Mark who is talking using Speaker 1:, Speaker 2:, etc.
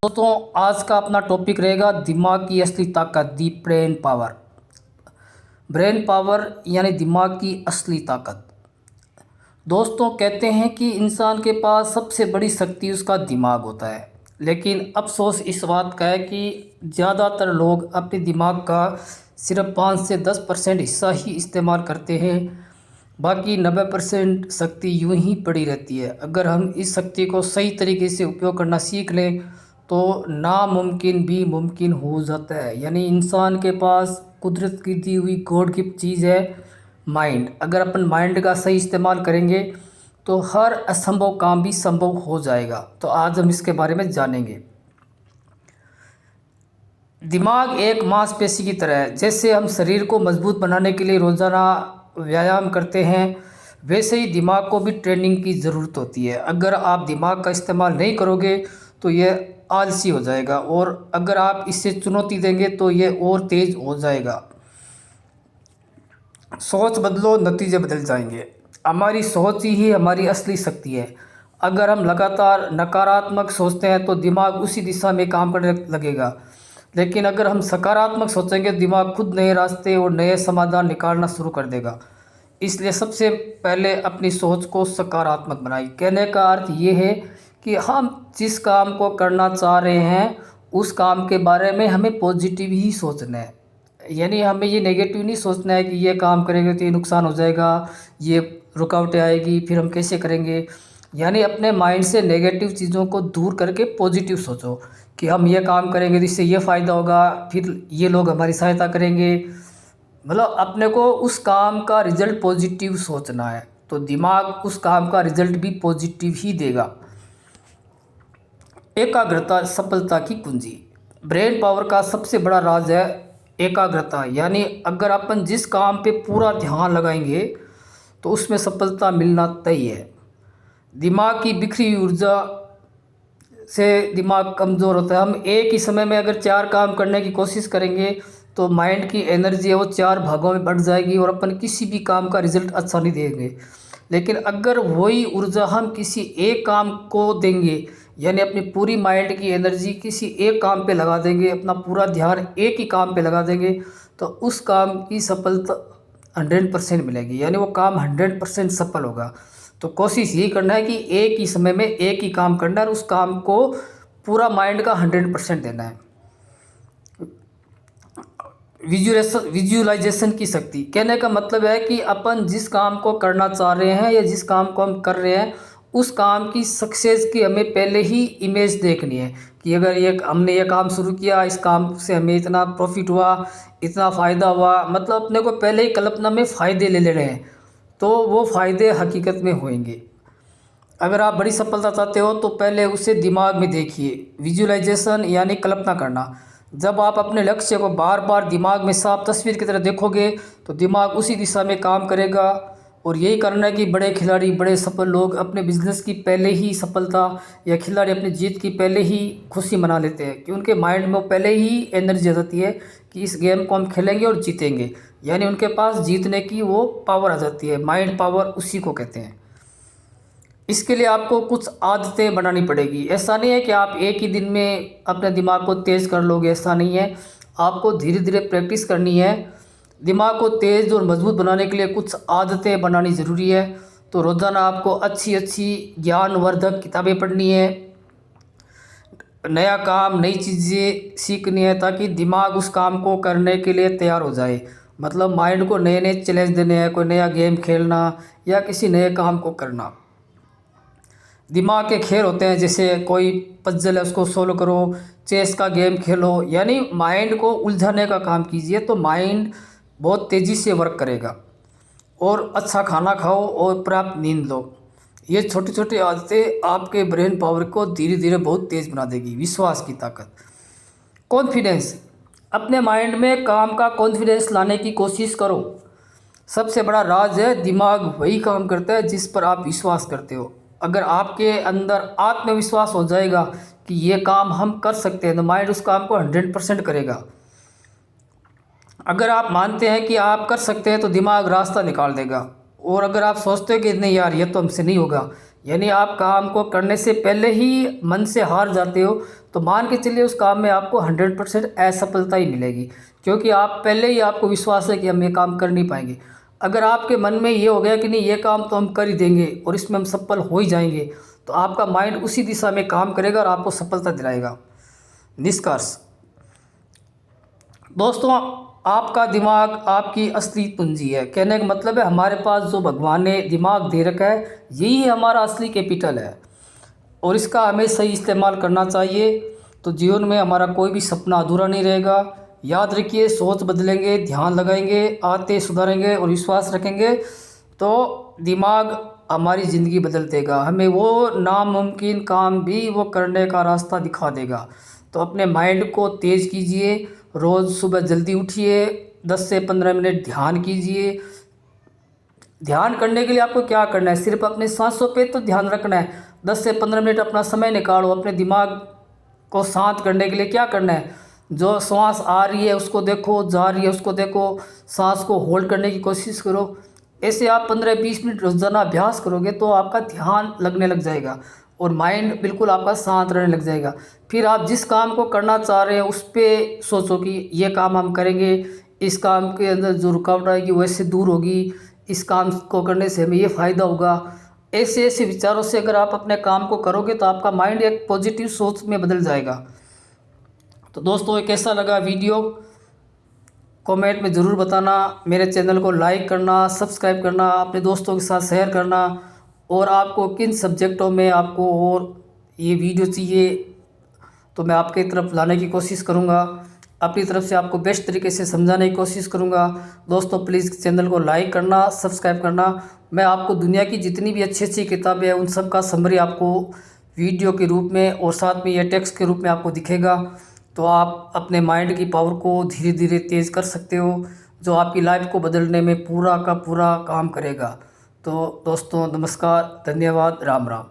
Speaker 1: दोस्तों, आज का अपना टॉपिक रहेगा दिमाग की असली ताकत, दी ब्रेन पावर। ब्रेन पावर यानी दिमाग की असली ताकत। दोस्तों, कहते हैं कि इंसान के पास सबसे बड़ी शक्ति उसका दिमाग होता है, लेकिन अफसोस इस बात का है कि ज़्यादातर लोग अपने दिमाग का सिर्फ 5 से 10% हिस्सा ही इस्तेमाल करते हैं। बाकी 90% शक्ति यूं ही पड़ी रहती है। अगर हम इस शक्ति को सही तरीके से उपयोग करना सीख लें तो नामुमकिन भी मुमकिन हो जाता है। यानी इंसान के पास कुदरत की दी हुई गॉड गिफ्ट चीज़ है माइंड। अगर अपन माइंड का सही इस्तेमाल करेंगे तो हर असंभव काम भी संभव हो जाएगा। तो आज हम इसके बारे में जानेंगे। दिमाग एक मांसपेशी की तरह है। जैसे हम शरीर को मजबूत बनाने के लिए रोज़ाना व्यायाम करते हैं, वैसे ही दिमाग को भी ट्रेनिंग की ज़रूरत होती है। अगर आप दिमाग का इस्तेमाल नहीं करोगे तो यह आलसी हो जाएगा, और अगर आप इसे चुनौती देंगे तो यह और तेज़ हो जाएगा। सोच बदलो, नतीजे बदल जाएंगे। हमारी सोच ही हमारी असली शक्ति है। अगर हम लगातार नकारात्मक सोचते हैं तो दिमाग उसी दिशा में काम करने लगेगा, लेकिन अगर हम सकारात्मक सोचेंगे दिमाग खुद नए रास्ते और नए समाधान निकालना शुरू कर देगा। इसलिए सबसे पहले अपनी सोच को सकारात्मक बनाइए। कहने का अर्थ ये है कि हम जिस काम को करना चाह रहे हैं उस काम के बारे में हमें पॉजिटिव ही सोचना है। यानी हमें ये नेगेटिव नहीं सोचना है कि ये काम करेंगे तो ये नुकसान हो जाएगा, ये रुकावटें आएगी, फिर हम कैसे करेंगे। यानी अपने माइंड से नेगेटिव चीज़ों को दूर करके पॉजिटिव सोचो कि हम ये काम करेंगे तो इससे ये फ़ायदा होगा, फिर ये लोग हमारी सहायता करेंगे। मतलब अपने को उस काम का रिज़ल्ट पॉजिटिव सोचना है, तो दिमाग उस काम का रिज़ल्ट भी पॉजिटिव ही देगा। एकाग्रता सफलता की कुंजी। ब्रेन पावर का सबसे बड़ा राज है एकाग्रता। यानी अगर अपन जिस काम पे पूरा ध्यान लगाएंगे तो उसमें सफलता मिलना तय है। दिमाग की बिखरी हुई ऊर्जा से दिमाग कमज़ोर होता है। हम एक ही समय में अगर 4 काम करने की कोशिश करेंगे तो माइंड की एनर्जी है वो 4 भागों में बढ़ जाएगी और अपन किसी भी काम का रिजल्ट अच्छा नहीं देंगे। लेकिन अगर वही ऊर्जा हम किसी एक काम को देंगे, यानी अपनी पूरी माइंड की एनर्जी किसी एक काम पे लगा देंगे, अपना पूरा ध्यान एक ही काम पे लगा देंगे, तो उस काम की सफलता 100% मिलेगी। यानी वो काम 100% सफल होगा। तो कोशिश यही करना है कि एक ही समय में एक ही काम करना है और उस काम को पूरा माइंड का 100% देना है। विजुअलाइजेशन की शक्ति। कहने का मतलब है कि अपन जिस काम को करना चाह रहे हैं या जिस काम को हम कर रहे हैं उस काम की सक्सेस की हमें पहले ही इमेज देखनी है कि अगर ये हमने ये काम शुरू किया, इस काम से हमें इतना प्रॉफिट हुआ, इतना फ़ायदा हुआ। मतलब अपने को पहले ही कल्पना में फ़ायदे ले ले रहे हैं, तो वो फ़ायदे हकीकत में होंगे। अगर आप बड़ी सफलता चाहते हो तो पहले उसे दिमाग में देखिए। विजुअलाइजेशन यानी कल्पना करना। जब आप अपने लक्ष्य को बार बार दिमाग में साफ तस्वीर की तरह देखोगे तो दिमाग उसी दिशा में काम करेगा। और यही कारण है कि बड़े खिलाड़ी, बड़े सफल लोग अपने बिजनेस की पहले ही सफलता या खिलाड़ी अपनी जीत की पहले ही खुशी मना लेते हैं कि उनके माइंड में पहले ही एनर्जी आ जाती है कि इस गेम को हम खेलेंगे और जीतेंगे। यानी उनके पास जीतने की वो पावर आ जाती है। माइंड पावर उसी को कहते हैं। इसके लिए आपको कुछ आदतें बनानी पड़ेगी। ऐसा नहीं है कि आप एक ही दिन में अपने दिमाग को तेज़ कर लोगे, ऐसा नहीं है। आपको धीरे धीरे प्रैक्टिस करनी है। दिमाग को तेज़ और मजबूत बनाने के लिए कुछ आदतें बनानी ज़रूरी है। तो रोज़ाना आपको अच्छी अच्छी ज्ञानवर्धक किताबें पढ़नी है, नया काम, नई चीज़ें सीखनी है ताकि दिमाग उस काम को करने के लिए तैयार हो जाए। मतलब माइंड को नए नए चैलेंज देने हैं, कोई नया गेम खेलना या किसी नए काम को करना। दिमाग के खेल होते हैं, जैसे कोई पजल है उसको सोल्व करो, चेस का गेम खेलो। यानी माइंड को उलझाने का काम कीजिए तो माइंड बहुत तेज़ी से वर्क करेगा। और अच्छा खाना खाओ और पर्याप्त नींद लो। ये छोटी छोटी आदतें आपके ब्रेन पावर को धीरे धीरे बहुत तेज़ बना देगी। विश्वास की ताकत। कॉन्फिडेंस। अपने माइंड में काम का कॉन्फिडेंस लाने की कोशिश करो। सबसे बड़ा राज है दिमाग वही काम करता है जिस पर आप विश्वास करते हो। अगर आपके अंदर आत्मविश्वास हो जाएगा कि ये काम हम कर सकते हैं तो माइंड उस काम को 100% करेगा। अगर आप मानते हैं कि आप कर सकते हैं तो दिमाग रास्ता निकाल देगा। और अगर आप सोचते हो कि नहीं यार ये तो हमसे नहीं होगा, यानी आप काम को करने से पहले ही मन से हार जाते हो, तो मान के चलिए उस काम में आपको 100% असफलता ही मिलेगी, क्योंकि आप पहले ही आपको विश्वास है कि हम ये काम कर नहीं पाएंगे। अगर आपके मन में ये हो गया कि नहीं ये काम तो हम कर ही देंगे और इसमें हम सफल हो ही जाएंगे, तो आपका माइंड उसी दिशा में काम करेगा और आपको सफलता दिलाएगा। निष्कर्ष दोस्तों, आपका दिमाग आपकी असली पूंजी है। कहने का मतलब है हमारे पास जो भगवान ने दिमाग दे रखा है यही हमारा असली कैपिटल है और इसका हमें सही इस्तेमाल करना चाहिए, तो जीवन में हमारा कोई भी सपना अधूरा नहीं रहेगा। याद रखिए, सोच बदलेंगे, ध्यान लगाएंगे, आते सुधारेंगे और विश्वास रखेंगे तो दिमाग हमारी ज़िंदगी बदल देगा, हमें वो नामुमकिन काम भी वो करने का रास्ता दिखा देगा। तो अपने माइंड को तेज़ कीजिए, रोज़ सुबह जल्दी उठिए, 10 से 15 मिनट ध्यान कीजिए। ध्यान करने के लिए आपको क्या करना है, सिर्फ अपने सांसों पे तो ध्यान रखना है। 10 से 15 मिनट अपना समय निकालो, अपने दिमाग को शांत करने के लिए क्या करना है, जो श्वास आ रही है उसको देखो, जा रही है उसको देखो, सांस को होल्ड करने की कोशिश करो। ऐसे आप 15-20 मिनट रोज़ाना अभ्यास करोगे तो आपका ध्यान लगने लग जाएगा और माइंड बिल्कुल आपका शांत रहने लग जाएगा। फिर आप जिस काम को करना चाह रहे हैं उस पर सोचो कि ये काम हम करेंगे, इस काम के अंदर जो रुकावट आएगी वो ऐसे दूर होगी, इस काम को करने से हमें ये फ़ायदा होगा। ऐसे ऐसे विचारों से अगर आप अपने काम को करोगे तो आपका माइंड एक पॉजिटिव सोच में बदल जाएगा। तो दोस्तों, ये कैसा लगा वीडियो कमेंट में ज़रूर बताना। मेरे चैनल को लाइक करना, सब्सक्राइब करना, अपने दोस्तों के साथ शेयर करना। और आपको किन सब्जेक्टों में आपको और ये वीडियो चाहिए तो मैं आपकी तरफ लाने की कोशिश करूँगा, अपनी तरफ से आपको बेस्ट तरीके से समझाने की कोशिश करूँगा। दोस्तों, प्लीज़ चैनल को लाइक करना, सब्सक्राइब करना। मैं आपको दुनिया की जितनी भी अच्छी अच्छी किताबें हैं उन सब का समरी आपको वीडियो के रूप में और साथ में ये टेक्स्ट के रूप में आपको दिखेगा, तो आप अपने माइंड की पावर को धीरे धीरे तेज़ कर सकते हो, जो आपकी लाइफ को बदलने में पूरा का पूरा काम करेगा। तो दोस्तों, नमस्कार, धन्यवाद, राम राम।